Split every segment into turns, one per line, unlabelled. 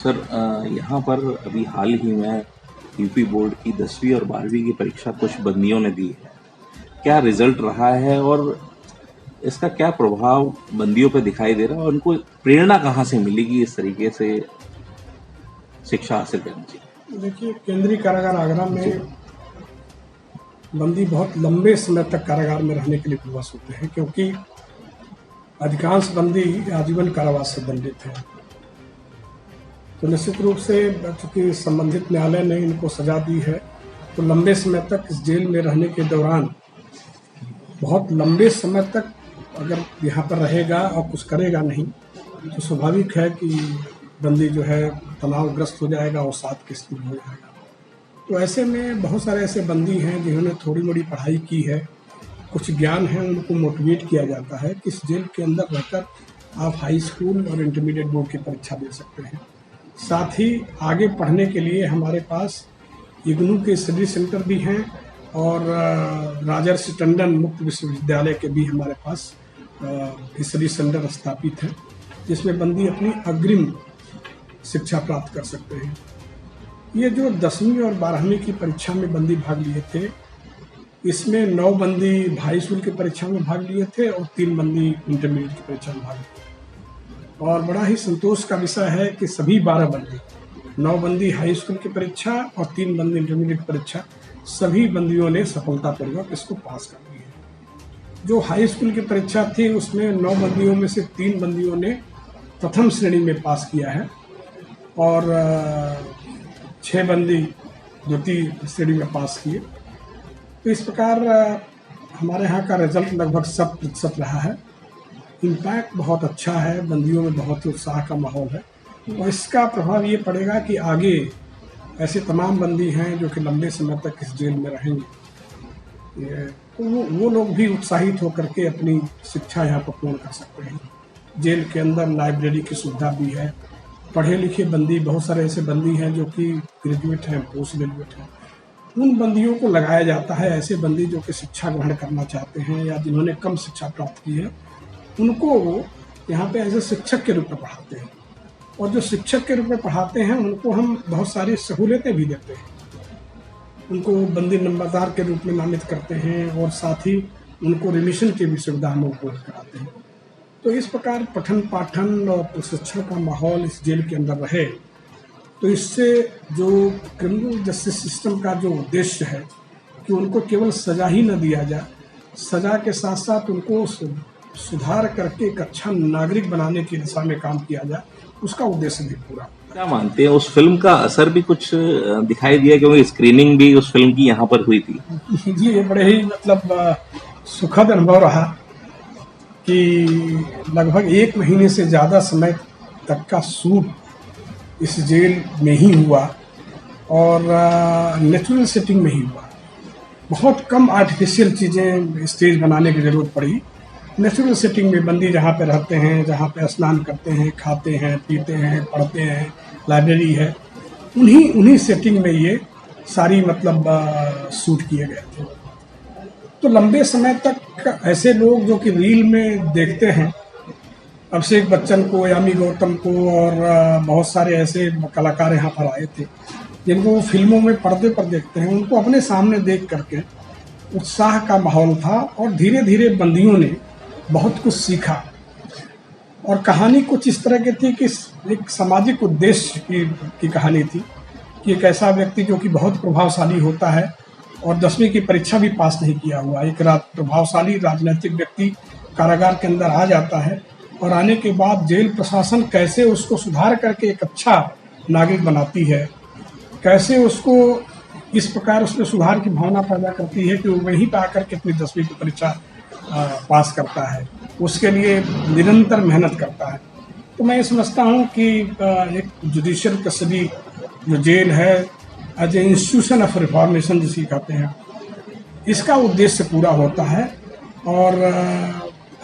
Sir यहाँ पर अभी हाल ही में यूपी बोर्ड की 10वीं और 12वीं की परीक्षा कुछ बंदियों ने दी है। क्या रिजल्ट रहा है और इसका क्या प्रभाव बंदियों पे दिखाई दे रहा है और उनको प्रेरणा कहाँ से मिलेगी इस तरीके से शिक्षा हासिल करनी चाहिए?
देखिए, केंद्रीय कारागार आगरा में बंदी बहुत लंबे समय तक कारागार में रहने के लिए विवश होते हैं, क्योंकि अधिकांश बंदी आजीवन कारावास से दंडित हैं। तो निश्चित रूप से चूंकि संबंधित न्यायालय ने इनको सजा दी है, तो लंबे समय तक इस जेल में रहने के दौरान बहुत लंबे समय तक अगर यहाँ पर रहेगा और कुछ करेगा नहीं, तो स्वाभाविक है कि बंदी जो है तनावग्रस्त हो जाएगा और साथ की स्थिति हो जाएगा। तो ऐसे में बहुत सारे ऐसे बंदी हैं जिन्होंने थोड़ी मोड़ी पढ़ाई की है, कुछ ज्ञान है, उनको मोटिवेट किया जाता है कि इस जेल के अंदर रहकर आप हाई स्कूल और इंटरमीडिएट बोर्ड की परीक्षा दे सकते हैं। साथ ही आगे पढ़ने के लिए हमारे पास इग्नू के स्टडी सेंटर भी हैं और राजर्षि टंडन मुक्त विश्वविद्यालय के भी हमारे पास स्टडी सेंटर स्थापित हैं, जिसमें बंदी अपनी अग्रिम शिक्षा प्राप्त कर सकते हैं। ये जो 10वीं और 12वीं की परीक्षा में बंदी भाग लिए थे, इसमें 9 बंदी हाई स्कूल की परीक्षा में भाग लिए थे और 3 बंदी इंटरमीडिएट की परीक्षा में भाग लिए थे। और बड़ा ही संतोष का विषय है कि सभी 12 बंदी, 9 बंदी हाई स्कूल की परीक्षा और 3 बंदी इंटरमीडिएट परीक्षा, सभी बंदियों ने सफलतापूर्वक इसको पास कर लिया। जो हाई स्कूल की परीक्षा थी उसमें 9 बंदियों में से 3 बंदियों ने प्रथम श्रेणी में पास किया है और 6 बंदी द्वितीय श्रेणी में पास किए। तो इस प्रकार हमारे यहाँ का रिजल्ट लगभग 100% रहा है। इम्पैक्ट बहुत अच्छा है, बंदियों में बहुत ही उत्साह का माहौल है और इसका प्रभाव ये पड़ेगा कि आगे ऐसे तमाम बंदी हैं जो कि लंबे समय तक इस जेल में रहेंगे, तो वो लोग भी उत्साहित होकर के अपनी शिक्षा यहाँ पर पूर्ण कर सकते हैं। जेल के अंदर लाइब्रेरी की सुविधा भी है, पढ़े लिखे बंदी, बहुत सारे ऐसे बंदी हैं जो कि ग्रेजुएट हैं, पोस्ट ग्रेजुएट हैं, उन बंदियों को लगाया जाता है। ऐसे बंदी जो कि शिक्षा ग्रहण करना चाहते हैं या जिन्होंने कम शिक्षा प्राप्त की है, उनको यहाँ पे ऐसे शिक्षक के रूप में पढ़ाते हैं और जो शिक्षक के रूप में पढ़ाते हैं उनको हम बहुत सारी सहूलियतें भी देते हैं। उनको बंदी नंबरदार के रूप में नामित करते हैं और साथ ही उनको रिमिशन की भी सुविधा हम उपलब्ध कराते हैं। तो इस प्रकार पठन पाठन और प्रशिक्षण का माहौल इस जेल के अंदर रहे, तो इससे जो क्रिमिनल जस्टिस सिस्टम का जो उद्देश्य है कि उनको केवल सजा ही न दिया जाए, सजा के साथ साथ उनको सुधार करके एक अच्छा नागरिक बनाने की दिशा में काम किया जाए, उसका उद्देश्य भी पूरा।
क्या मानते हैं, उस फिल्म का असर भी कुछ दिखाई दिया? क्योंकि स्क्रीनिंग भी उस फिल्म की यहाँ पर हुई थी।
जी, ये बड़े ही सुखद अनुभव रहा कि लगभग 1 महीने से ज़्यादा समय तक का शूट इस जेल में ही हुआ और नेचुरल सेटिंग में ही हुआ। बहुत कम आर्टिफिशियल चीज़ें स्टेज बनाने की ज़रूरत पड़ी। नेचुरल सेटिंग में बंदी जहाँ पे रहते हैं, जहाँ पे स्नान करते हैं, खाते हैं, पीते हैं, पढ़ते हैं, लाइब्रेरी है, उन्हीं सेटिंग में ये सारी शूट किए गए थे। तो लंबे समय तक ऐसे लोग जो कि रील में देखते हैं, अभिषेक बच्चन को, यामी गौतम को और बहुत सारे ऐसे कलाकार यहाँ पर आए थे जिनको वो फिल्मों में पर्दे पर देखते हैं, उनको अपने सामने देख करके उत्साह का माहौल था और धीरे धीरे बंदियों ने बहुत कुछ सीखा। और कहानी कुछ इस तरह की थी कि एक सामाजिक उद्देश्य की कहानी थी कि एक ऐसा व्यक्ति जो कि बहुत प्रभावशाली होता है और 10वीं की परीक्षा भी पास नहीं किया हुआ, एक प्रभावशाली राजनीतिक व्यक्ति कारागार के अंदर आ जाता है और आने के बाद जेल प्रशासन कैसे उसको सुधार करके एक अच्छा नागरिक बनाती है, कैसे उसको इस प्रकार उसमें सुधार की भावना पैदा करती है कि वो वहीं पर आकर के अपनी 10वीं की परीक्षा पास करता है, उसके लिए निरंतर मेहनत करता है। तो मैं ये समझता हूँ कि एक जुडिशियल कस्टडी जो जेल है as a institution of reformation जिसे कहते हैं, इसका उद्देश्य पूरा होता है और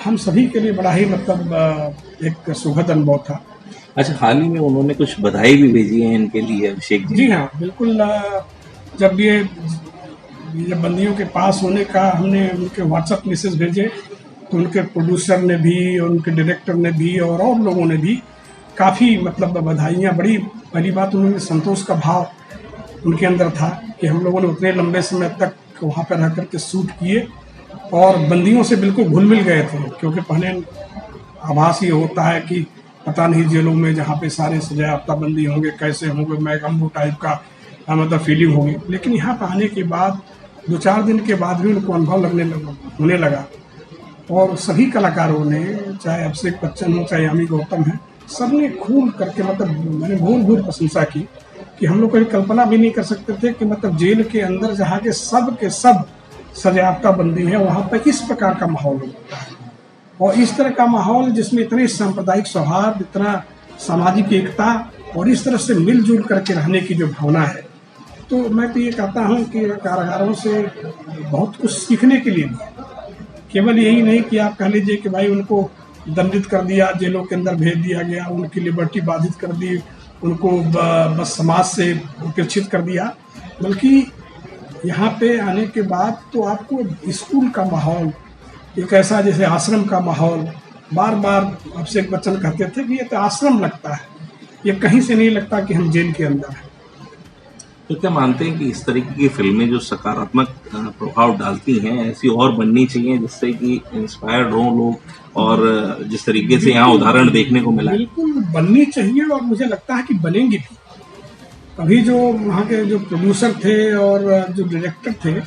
हम सभी के लिए बड़ा ही एक सुखद अनुभव था।
अच्छा, हाल ही में उन्होंने कुछ बधाई भी भेजी है इनके लिए, अभिषेक जी?
जी हाँ, बिल्कुल। जब ये बंदियों के पास होने का हमने उनके व्हाट्सएप मैसेज भेजे, तो उनके प्रोड्यूसर ने भी और उनके डायरेक्टर ने भी और लोगों ने भी काफ़ी बधाइयाँ बड़ी पहली बात, उन्होंने संतोष का भाव उनके अंदर था कि हम लोगों ने उतने लंबे समय तक वहाँ पर रह करके शूट किए और बंदियों से बिल्कुल घुल मिल गए थे। क्योंकि पहले आभास ये होता है कि पता नहीं जेलों में जहाँ पे सारे सजायाफ्ता बंदी होंगे कैसे होंगे, मैगम्बो टाइप का मतलब फीलिंग होगी। लेकिन यहाँ पर आने के बाद 2-4 दिन के बाद भी उनको अनुभव होने लगा। और सभी कलाकारों ने, चाहे अभिषेक बच्चन हो चाहे यामी गौतम है, सब ने खूब करके मतलब मैंने भूल प्रशंसा की कि हम लोग कभी कल्पना भी नहीं कर सकते थे कि मतलब जेल के अंदर जहाँ के सब सजायाफ्ता बंदी है वहाँ पर इस प्रकार का माहौल होता है और इस तरह का माहौल जिसमें इतने सांप्रदायिक सौहार्द, इतना सामाजिक एकता और इस तरह से मिलजुल करके रहने की जो भावना है। तो मैं तो ये कहता हूँ कि कारागारों से बहुत कुछ सीखने के लिए भी, केवल यही नहीं कि आप कह लीजिए कि भाई उनको दंडित कर दिया, जेलों के अंदर भेज दिया गया, उनकी लिबर्टी बाधित कर दी, उनको बस समाज से उपेक्षित कर दिया, बल्कि यहाँ पे आने के बाद तो आपको स्कूल का माहौल, एक ऐसा जैसे आश्रम का माहौल, बार बार अभिषेक बच्चन कहते थे कि ये तो आश्रम लगता है, ये कहीं से नहीं लगता कि हम जेल के अंदर हैं।
तो क्या मानते हैं कि इस तरीके की फिल्में जो सकारात्मक प्रभाव डालती हैं ऐसी और बननी चाहिए जिससे कि इंस्पायर्ड हों लोग और जिस तरीके से यहाँ उदाहरण देखने को मिला?
बिल्कुल बननी चाहिए और मुझे लगता है कि बनेंगी भी। अभी जो वहाँ के जो प्रोड्यूसर थे और जो डायरेक्टर थे,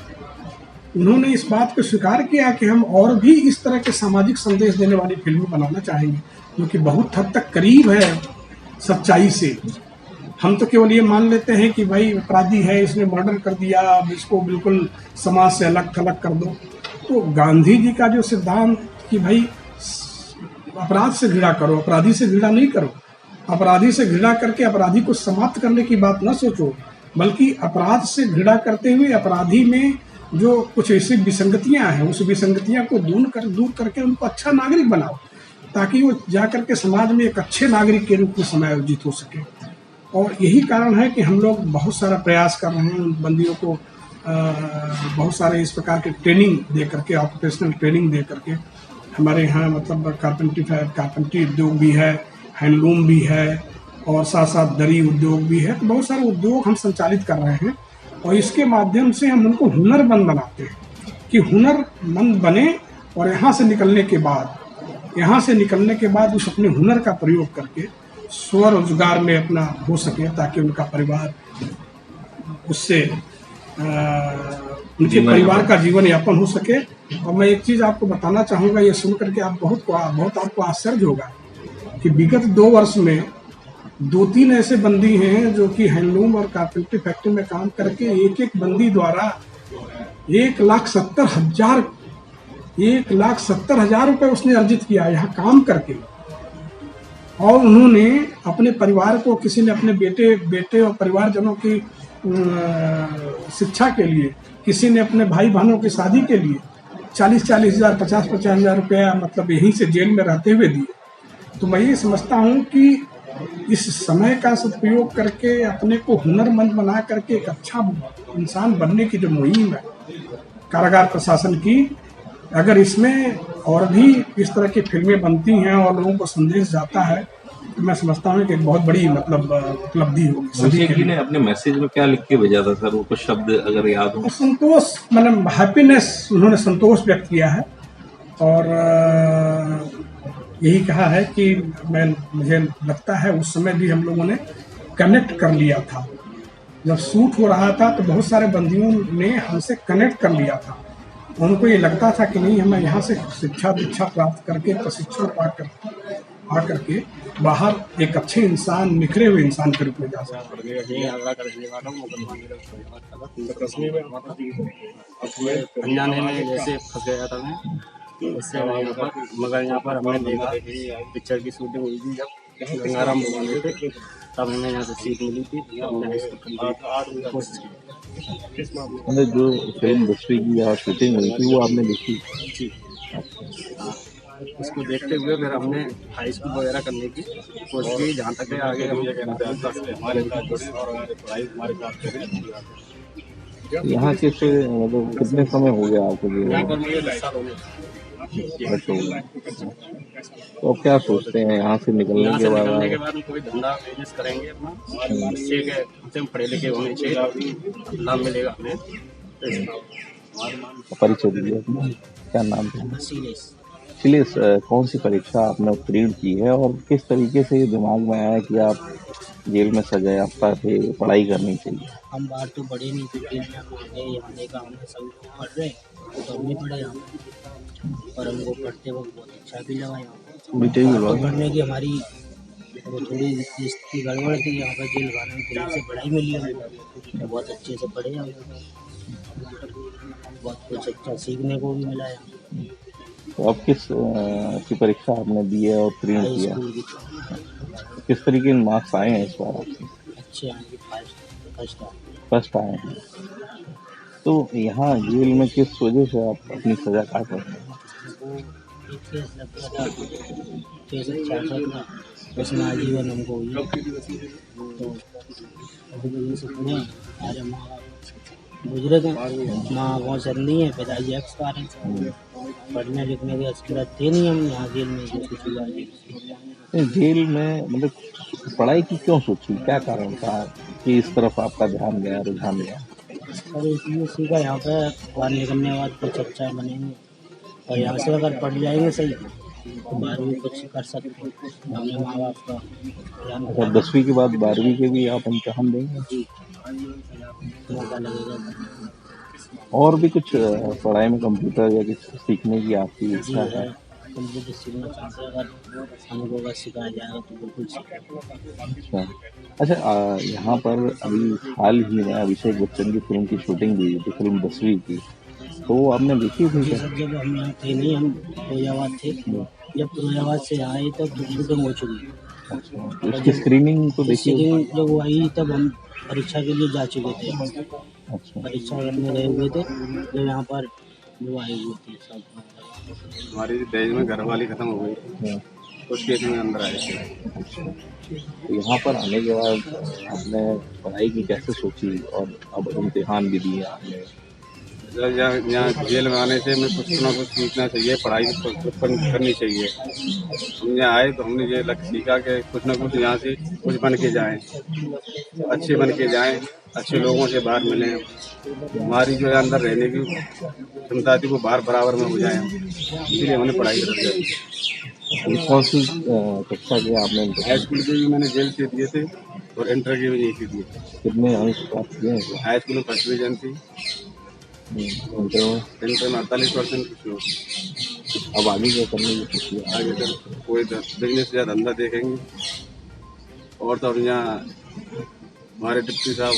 उन्होंने इस बात को स्वीकार किया कि हम और भी इस तरह के सामाजिक संदेश देने वाली फिल्में बनाना चाहेंगे, जो कि बहुत हद तक करीब है सच्चाई से। हम तो केवल ये मान लेते हैं कि भाई अपराधी है, इसने मर्डर कर दिया, अब इसको बिल्कुल समाज से अलग थलग कर दो। तो गांधी जी का जो सिद्धांत कि भाई अपराध से घृणा करो, अपराधी से घृणा नहीं करो, अपराधी से घृणा करके अपराधी को समाप्त करने की बात न सोचो, बल्कि अपराध से घृणा करते हुए अपराधी में जो कुछ ऐसी विसंगतियां हैं, उस विसंगतियां को दूर करके उनको अच्छा नागरिक बनाओ, ताकि वो जा करके समाज में एक अच्छे नागरिक के रूप में समायोजित हो सके। और यही कारण है कि हम लोग बहुत सारा प्रयास कर रहे हैं उन बंदियों को बहुत सारे इस प्रकार के ट्रेनिंग दे करके, ऑक्यूपेशनल ट्रेनिंग दे करके। हमारे यहाँ मतलब कारपेंट्री उद्योग भी है, हैंडलूम भी है और साथ साथ दरी उद्योग भी है। तो बहुत सारे उद्योग हम संचालित कर रहे हैं और इसके माध्यम से हम उनको हुनरमंद बनाते हैं कि हुनरमंद बने और यहाँ से निकलने के बाद उस अपने हुनर का प्रयोग करके स्वरोजगार में अपना हो सके, ताकि उनका परिवार उससे उनके परिवार का जीवन यापन हो सके। और मैं एक चीज़ आपको बताना चाहूँगा, ये सुन करके आप बहुत आपको आश्चर्य होगा कि विगत 2 वर्ष में 2-3 ऐसे बंदी हैं जो कि हैंडलूम और कारपेंट्री फैक्ट्री में काम करके एक बंदी द्वारा 1,70,000 रुपये उसने अर्जित किया यहाँ काम करके। और उन्होंने अपने परिवार को, किसी ने अपने बेटे और परिवारजनों की शिक्षा के लिए, किसी ने अपने भाई बहनों की शादी के लिए 40-40 हज़ार, 50-50 हज़ार रुपया मतलब यहीं से जेल में रहते हुए दिए। तो मैं ये समझता हूँ कि इस समय का सदुपयोग करके अपने को हुनरमंद बना करके एक अच्छा इंसान बनने की जो मुहिम है कारागार प्रशासन की, अगर इसमें और भी इस तरह की फिल्में बनती हैं और लोगों को संदेश जाता है, तो मैं समझता हूँ कि एक बहुत बड़ी मतलब उपलब्धि होगी।
सभी जी ने अपने मैसेज में क्या लिख के भेजा था सर, वो कुछ शब्द अगर याद हो?
संतोष, मतलब हैप्पीनेस, उन्होंने संतोष व्यक्त किया है और यही कहा है कि मुझे लगता है उस समय भी हम लोगों ने कनेक्ट कर लिया था। जब शूट हो रहा था तो बहुत सारे बंदियों ने हमसे कनेक्ट कर लिया था। उनको ये लगता था कि नहीं, हमें यहाँ से शिक्षा दीक्षा प्राप्त करके, प्रशिक्षण पा करके बाहर एक अच्छे इंसान, निखरे हुए इंसान के रूप में जा सकते हैं।
अनजाने में जैसे फंस गया था मैं, उससे यहाँ पर, मगर यहाँ पर हमने देखा पिक्चर की शूटिंग हुई थी जब गंगाराम भगवान थे, तब हमें यहाँ से सीट मिली थी, हमने इसको कोशिश की।
जो फिल्म दसवीं की यहाँ शूटिंग हुई थी वो आपने देखी?
जी, उसको देखते हुए फिर हमने हाई स्कूल वगैरह करने की कोशिश की, जहाँ तक है आगे हम
यहाँ के से मतलब कितने समय हो गया आपको?
यहाँ पर मुझे 10 साल हो गए।
बस हो गया। तो अब क्या सोचते हैं यहाँ से निकलने
यहाँ
के
से
बाद
निकलने के
आप?
बाद हम कोई धंधा बिजनेस करेंगे अपना, इससे के हमसे पढ़े लिखे होने चाहिए, लाभ मिलेगा हमें। तो इसका
परिचय दीजिए अपना, क्या नाम है?
सीरियस
अखिलेश, कौन सी परीक्षा आपने उत्तीर्ण की है और किस तरीके से ये दिमाग में आया कि आप जेल में सजा याफ्ता थे, पढ़ाई करनी चाहिए?
हम बाहर तो पढ़े नहीं थे, जेल में हम आ गए, यहाँ देखा हमने सभी लोग पढ़ रहे तो हम भी पढ़े यहाँ, और हमको पढ़ते वक्त बहुत अच्छा भी लगा यहाँ।
बेटे भी
तो पढ़ने की हमारी वो थोड़ी स्थिति गड़बड़ थी, यहाँ पर जेल खाने में पुलिस से पढ़ाई मिली हमको, तो बहुत अच्छे से पढ़े हम, बहुत कुछ अच्छा सीखने को भी मिला यहाँ।
तो अब किस की परीक्षा आपने दी है और उत्तीर्ण
हाई
किया?
स्कूल की
किस तरीके के मार्क्स आए हैं इस बार आपके?
अच्छे आएंगे, फर्स्ट
फर्स्ट आए हैं। तो यहाँ जेल में किस वजह से आप अपनी सजा काट रहे हैं?
हमको एक केस लग गया था, केस 66 का, उसमें आजीवन हमको हुई, तो अभी वजह से पूरे हमारे माँ बाप बुजुर्ग हैं, माँ बहुत चंदी है, पिताजी एक्सपायर हैं, पढ़ने लिखने के असरत थे नहीं, हम यहाँ जेल में जो कुछ हुआ है।
नहीं, जेल में मतलब पढ़ाई की क्यों सोची, क्या कारण था कि इस तरफ आपका ध्यान गया, रुझान गया?
और इसलिए सीखा यहाँ पे बाहर निकलने के बाद कुछ अच्छा बनेंगे, और यहाँ से अगर पढ़ जाएंगे सही तो बाहर भी कुछ कर सकते हैं, अपने माँ बाप का ध्यान
अच्छा,
रखना।
10वीं के बाद 12वीं के भी आप इम्तिहान देंगे?
जी, मौका लगेगा।
और भी कुछ पढ़ाई में कंप्यूटर या कुछ सीखने की आपकी
जी
इच्छा
है,
है?
कंप्यूटर सीखना चाहते हैं, अगर हमको अगर सिखाया जाएगा तो बिल्कुल सीखेंगे।
अच्छा, यहाँ पर अभी हाल ही में अभिषेक बच्चन की फिल्म की शूटिंग हुई थी, फिल्म 10वीं की, तो वो आपने देखी थी
जी
क्या?
सर, जब हम यहाँ थे नहीं, हम फिरोजाबाद थे, जब फिरोजाबाद से आए तब तो शूटिंग हो चुकी।
अच्छा, तो उसकी स्क्रीनिंग तो देखी होगी?
सेकंड जब वो आई तब हम परीक्षा के लिए जा चुके थे,
अच्छा,
परीक्षा करने गए हुए थे, जब यहाँ पर वो आई हुई थी सब।
हमारी दहेज में घर वाली खत्म हो गई,
हाँ।
उस केस में अंदर आए थे।
तो यहाँ पर आने के बाद आपने पढ़ाई की कैसे सोची और अब इम्तिहान भी दिए आपने?
जब यहाँ जेल में आने से हमें कुछ ना कुछ सीखना चाहिए, पढ़ाई करनी चाहिए। हम यहाँ आए तो हमने ये लक्ष्य सीखा कि कुछ ना कुछ यहाँ से कुछ बन के जाएं, अच्छे बन के जाएं, अच्छे लोगों से बाहर मिलें, हमारी जो है अंदर रहने की क्षमता थी वो बाहर बराबर में हो जाए, इसलिए हमने पढ़ाई कर दिया।
अभी कौन सी कक्षा के आपने
हाई स्कूल के भी मैंने जेल से दिए थे और इंटर के भी नहीं से दिए।
कितने अंक प्राप्त किए हैं?
हाई स्कूल में फर्स्ट डिवीजन थी,
इंटर में
इंटर में 48% कुछ हो।
अब आगे क्या करने की सोची है?
आगे सर कोई बिजनेस या धंधा देखेंगे, और तो और यहाँ हमारे डिप्टी साहब